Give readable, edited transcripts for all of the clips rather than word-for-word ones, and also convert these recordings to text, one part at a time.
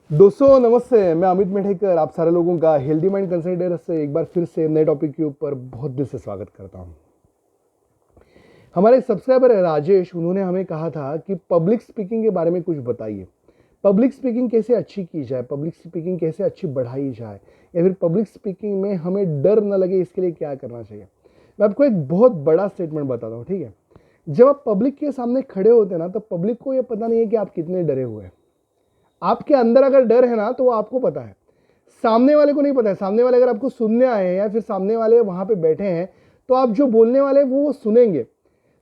दोस्तों नमस्ते, मैं अमित मेढेकर आप सारे लोगों का हेल्दी माइंड कंसल्टेंट से एक बार फिर से नए टॉपिक के ऊपर बहुत दिल से स्वागत करता हूं। हमारे एक सब्सक्राइबर है राजेश, उन्होंने हमें कहा था कि पब्लिक स्पीकिंग के बारे में कुछ बताइए। पब्लिक स्पीकिंग कैसे अच्छी की जाए, पब्लिक स्पीकिंग कैसे अच्छी बढ़ाई जाए, या फिर पब्लिक स्पीकिंग में हमें डर न लगे इसके लिए क्या करना चाहिए। मैं आपको एक बहुत बड़ा स्टेटमेंट बताता हूँ, ठीक है। जब आप पब्लिक के सामने खड़े होते हैं ना, तो पब्लिक को यह पता नहीं है कि आप कितने डरे हुए हैं। आपके अंदर अगर डर है ना, तो वो आपको पता है, सामने वाले को नहीं पता है। सामने वाले अगर आपको सुनने आए हैं या फिर सामने वाले वहां पे बैठे हैं, तो आप जो बोलने वाले वो सुनेंगे।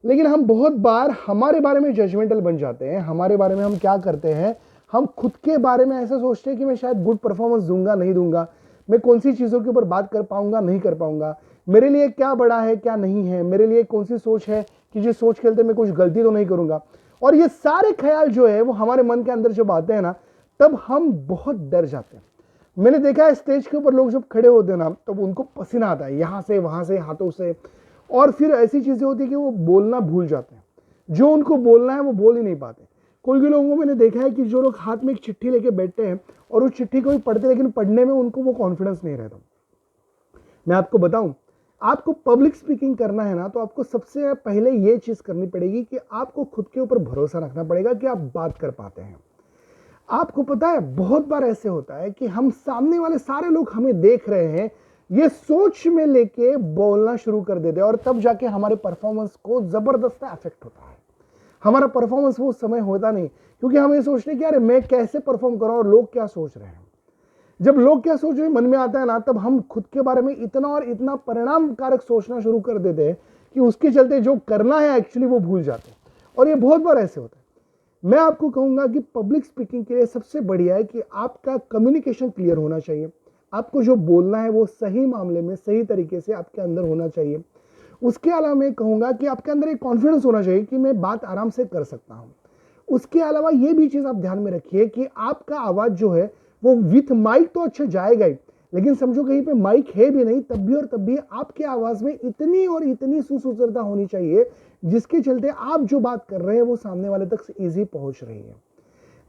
लेकिन हम बहुत बार हमारे बारे में जजमेंटल बन जाते हैं। हमारे बारे में हम क्या करते हैं, हम खुद के बारे में ऐसा सोचते हैं कि मैं शायद गुड परफॉर्मेंस दूंगा नहीं दूंगा, मैं कौन सी चीज़ों के ऊपर बात कर पाऊंगा नहीं कर पाऊंगा, मेरे लिए क्या बड़ा है क्या नहीं है, मेरे लिए कौन सी सोच है कि जिस सोच के चलते मैं कुछ गलती तो नहीं करूंगा। और ये सारे ख्याल जो है वो हमारे मन के अंदर जब आते हैं ना, तब हम बहुत डर जाते हैं। मैंने देखा है स्टेज के ऊपर लोग जब खड़े होते हैं ना, तब उनको पसीना आता है, यहां से वहां से हाथों से, और फिर ऐसी चीजें होती है कि वो बोलना भूल जाते हैं। जो उनको बोलना है वो बोल ही नहीं पाते। कोई कोई लोगों को मैंने देखा है कि जो लोग हाथ में एक चिट्ठी लेके बैठते हैं और उस चिट्ठी को भी पढ़ते, लेकिन पढ़ने में उनको वो कॉन्फिडेंस नहीं रहता। मैं आपको बताऊं, आपको पब्लिक स्पीकिंग करना है ना, तो आपको सबसे पहले ये चीज करनी पड़ेगी कि आपको खुद के ऊपर भरोसा रखना पड़ेगा कि आप बात कर पाते हैं। आपको पता है बहुत बार ऐसे होता है कि हम सामने वाले सारे लोग हमें देख रहे हैं, ये सोच में लेके बोलना शुरू कर देते हैं, और तब जाके हमारे परफॉर्मेंस को जबरदस्त अफेक्ट होता है। हमारा परफॉर्मेंस वो समय होता नहीं, क्योंकि हम ये सोचते हैं कि अरे मैं कैसे परफॉर्म करूं और लोग क्या सोच रहे हैं। जब लोग क्या सोच रहे हैं मन में आता है ना, तब हम खुद के बारे में इतना और इतना परिणाम कारक सोचना शुरू कर देते हैं कि उसके चलते जो करना है एक्चुअली वो भूल जाते हैं। और ये बहुत बार ऐसे होता है। मैं आपको कहूंगा कि पब्लिक स्पीकिंग के लिए सबसे बढ़िया है कि आपका कम्युनिकेशन क्लियर होना चाहिए। आपको जो बोलना है वो सही मामले में सही तरीके से आपके अंदर होना चाहिए। उसके अलावा मैं कहूंगा कि आपके अंदर एक कॉन्फिडेंस होना चाहिए कि मैं बात आराम से कर सकता हूं। उसके अलावा ये भी चीज आप ध्यान में रखिए कि आपका आवाज जो है वो विथ माइक तो अच्छा जाएगा ही, लेकिन समझो कहीं पे माइक है भी नहीं, तब भी और तब भी आपके आवाज में इतनी और इतनी सुसूत्रता होनी चाहिए जिसके चलते आप जो बात कर रहे हैं वो सामने वाले तक इजी पहुंच रही है।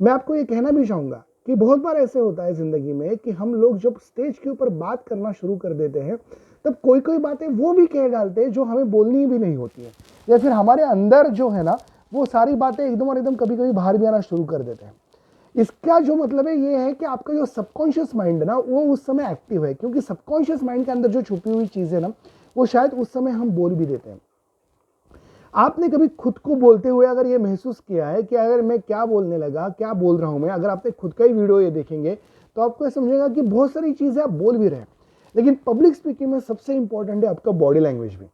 मैं आपको ये कहना भी चाहूंगा कि बहुत बार ऐसे होता है जिंदगी में कि हम लोग जब स्टेज के ऊपर बात करना शुरू कर देते हैं, तब कोई कोई बातें वो भी कह डालते हैं जो हमें बोलनी भी नहीं होती है, या फिर हमारे अंदर जो है ना, वो सारी बातें एकदम और एकदम कभी कभी बाहर भी आना शुरू कर देते हैं। इसका जो मतलब है ये है कि आपका जो सबकॉन्शियस माइंड है ना, वो उस समय एक्टिव है, क्योंकि सबकॉन्शियस माइंड के अंदर जो छुपी हुई चीजें ना, वो शायद उस समय हम बोल भी देते हैं। आपने कभी खुद को बोलते हुए अगर ये महसूस किया है कि अगर मैं क्या बोलने लगा, क्या बोल रहा हूं मैं, अगर आपने खुद का ही वीडियो ये देखेंगे तो आपको ये समझेगा कि बहुत सारी चीजें आप बोल भी रहे हैं। लेकिन पब्लिक स्पीकिंग में सबसे इंपॉर्टेंट है आपका बॉडी लैंग्वेज भी।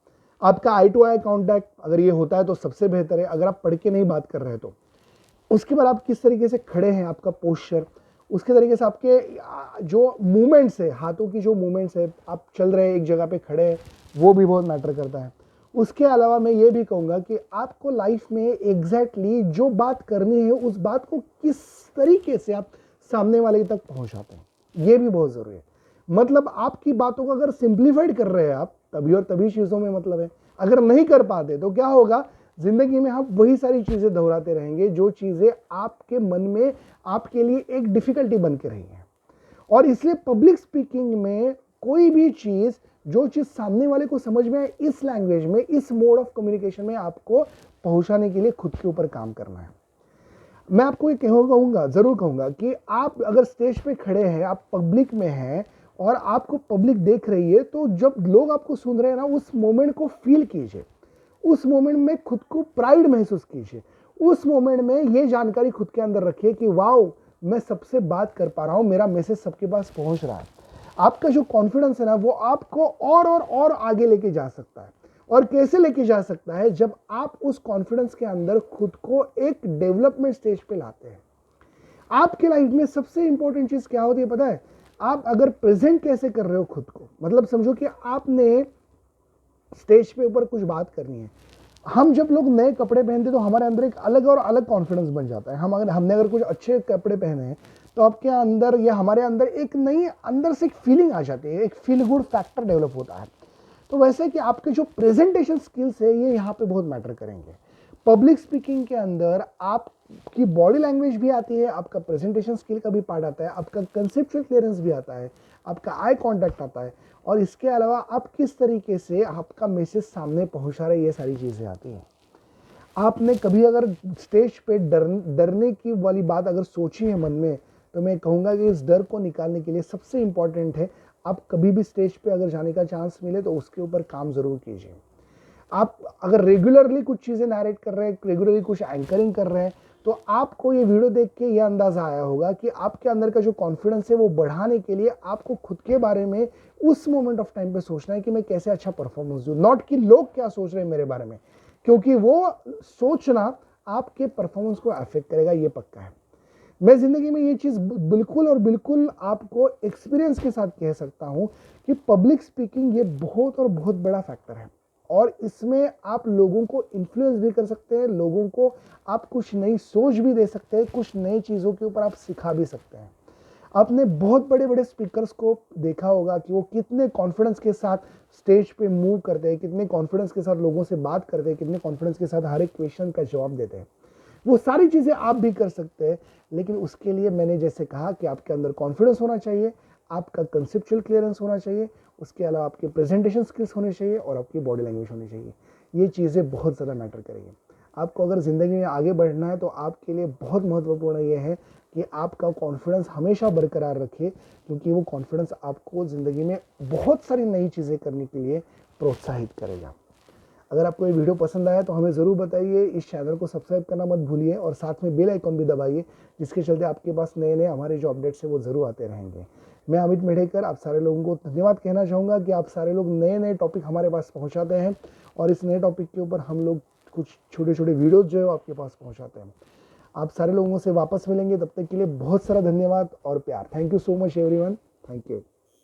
आपका आई टू आई कॉन्टैक्ट अगर ये होता है तो सबसे बेहतर है, अगर आप पढ़ के नहीं बात कर रहे तो। उसके बाद आप किस तरीके से खड़े हैं, आपका पोस्चर, उसके तरीके से आपके जो मूवमेंट्स है, हाथों की जो मूवमेंट्स है, आप चल रहे हैं एक जगह पे खड़े हैं, वो भी बहुत मैटर करता है। उसके अलावा मैं ये भी कहूँगा कि आपको लाइफ में एग्जैक्टली जो बात करनी है उस बात को किस तरीके से आप सामने वाले तक पहुँचाते हैं, ये भी बहुत ज़रूरी है। मतलब आपकी बातों को अगर सिंप्लीफाइड कर रहे हैं आप, तभी और तभी चीज़ों में मतलब है। अगर नहीं कर पाते तो क्या होगा, जिंदगी में आप वही सारी चीजें दोहराते रहेंगे जो चीजें आपके मन में आपके लिए एक डिफिकल्टी बन के रही है। और इसलिए पब्लिक स्पीकिंग में कोई भी चीज, जो चीज सामने वाले को समझ में आए, इस लैंग्वेज में, इस मोड ऑफ कम्युनिकेशन में आपको पहुंचाने के लिए खुद के ऊपर काम करना है। मैं आपको ये कहूंगा, जरूर कहूंगा कि आप अगर स्टेज पे खड़े हैं, आप पब्लिक में हैं और आपको पब्लिक देख रही है, तो जब लोग आपको सुन रहे हैं ना, उस मोमेंट को फील कीजिए। उस मोमेंट में खुद को प्राइड महसूस कीजिए। उस मोमेंट में ये जानकारी खुद के अंदर रखिए कि वाओ, मैं सबसे बात कर पा रहा हूं, मेरा मैसेज सबके पास पहुंच रहा है। आपका जो कॉन्फिडेंस है ना, वो आपको और आगे लेके जा सकता है। और कैसे लेके जा सकता है, जब आप उस कॉन्फिडेंस के अंदर खुद को एक डेवलपमेंट स्टेज पे लाते हैं। आपके लाइफ में सबसे इंपॉर्टेंट चीज क्या होती है पता है? आप अगर प्रेजेंट कैसे कर रहे हो खुद को, मतलब समझो कि आपने स्टेज पे ऊपर कुछ बात करनी है। हम जब लोग नए कपड़े पहनते तो हमारे अंदर एक अलग और अलग कॉन्फिडेंस बन जाता है। हमने अगर कुछ अच्छे कपड़े पहने हैं तो आपके अंदर या हमारे अंदर एक नई अंदर से एक फीलिंग आ जाती है, एक फील गुड फैक्टर डेवलप होता है। तो वैसे कि आपके जो प्रेजेंटेशन स्किल्स है ये यहाँ पे बहुत मैटर करेंगे। पब्लिक स्पीकिंग के अंदर आप आपकी बॉडी लैंग्वेज भी आती है, आपका प्रेजेंटेशन स्किल का भी पार्ट आता है, आपका कंसेप्चुअल क्लियरेंस भी आता है, आपका आई कांटेक्ट आता है, और इसके अलावा आप किस तरीके से आपका मैसेज सामने पहुंचा रहे, ये सारी चीज़ें आती हैं। आपने कभी अगर स्टेज पे डरने की वाली बात अगर सोची है मन में, तो मैं कहूँगा कि इस डर को निकालने के लिए सबसे इम्पॉर्टेंट है, आप कभी भी स्टेज पे अगर जाने का चांस मिले तो उसके ऊपर काम ज़रूर कीजिए। आप अगर रेगुलरली कुछ चीज़ें नैरेट कर रहे हैं, रेगुलरली कुछ एंकरिंग कर रहे हैं, तो आपको ये वीडियो देख के ये अंदाज़ा आया होगा कि आपके अंदर का जो कॉन्फिडेंस है वो बढ़ाने के लिए आपको खुद के बारे में उस मोमेंट ऑफ टाइम पे सोचना है कि मैं कैसे अच्छा परफॉर्मेंस दूँ, नॉट कि लोग क्या सोच रहे हैं मेरे बारे में, क्योंकि वो सोचना आपके परफॉर्मेंस को अफेक्ट करेगा, ये पक्का है। मैं ज़िंदगी में ये चीज़ बिल्कुल और बिल्कुल आपको एक्सपीरियंस के साथ कह सकता हूँ कि पब्लिक स्पीकिंग ये बहुत और बहुत बड़ा फैक्टर है, और इसमें आप लोगों को इन्फ्लुएंस भी कर सकते हैं, लोगों को आप कुछ नई सोच भी दे सकते हैं, कुछ नई चीज़ों के ऊपर आप सिखा भी सकते हैं। आपने बहुत बड़े बड़े स्पीकर्स को देखा होगा कि वो कितने कॉन्फिडेंस के साथ स्टेज पे मूव करते हैं, कितने कॉन्फिडेंस के साथ लोगों से बात करते हैं, कितने कॉन्फिडेंस के साथ हर एक क्वेश्चन का जवाब देते हैं। वो सारी चीज़ें आप भी कर सकते हैं, लेकिन उसके लिए मैंने जैसे कहा कि आपके अंदर कॉन्फिडेंस होना चाहिए, आपका कंसेप्चुअल क्लियरेंस होना चाहिए, उसके अलावा आपके प्रेजेंटेशन स्किल्स होने चाहिए, और आपकी बॉडी लैंग्वेज होनी चाहिए। ये चीज़ें बहुत ज़्यादा मैटर करेंगी। आपको अगर ज़िंदगी में आगे बढ़ना है तो आपके लिए बहुत महत्वपूर्ण ये है कि आपका कॉन्फिडेंस हमेशा बरकरार रखिए, क्योंकि वो कॉन्फिडेंस आपको ज़िंदगी में बहुत सारी नई चीज़ें करने के लिए प्रोत्साहित करेगा। अगर आपको ये वीडियो पसंद आया तो हमें ज़रूर बताइए, इस चैनल को सब्सक्राइब करना मत भूलिए, और साथ में बेल आइकॉन भी दबाइए, जिसके चलते आपके पास नए नए हमारे जो अपडेट्स हैं वो ज़रूर आते रहेंगे। मैं अमित मेढेकर आप सारे लोगों को धन्यवाद कहना चाहूँगा कि आप सारे लोग नए नए टॉपिक हमारे पास पहुँचाते हैं, और इस नए टॉपिक के ऊपर हम लोग कुछ छोटे छोटे वीडियोज़ जो है आपके पास पहुँचाते हैं। आप सारे लोगों से वापस मिलेंगे, तब तक के लिए बहुत सारा धन्यवाद और प्यार। Thank you so much everyone, thank you.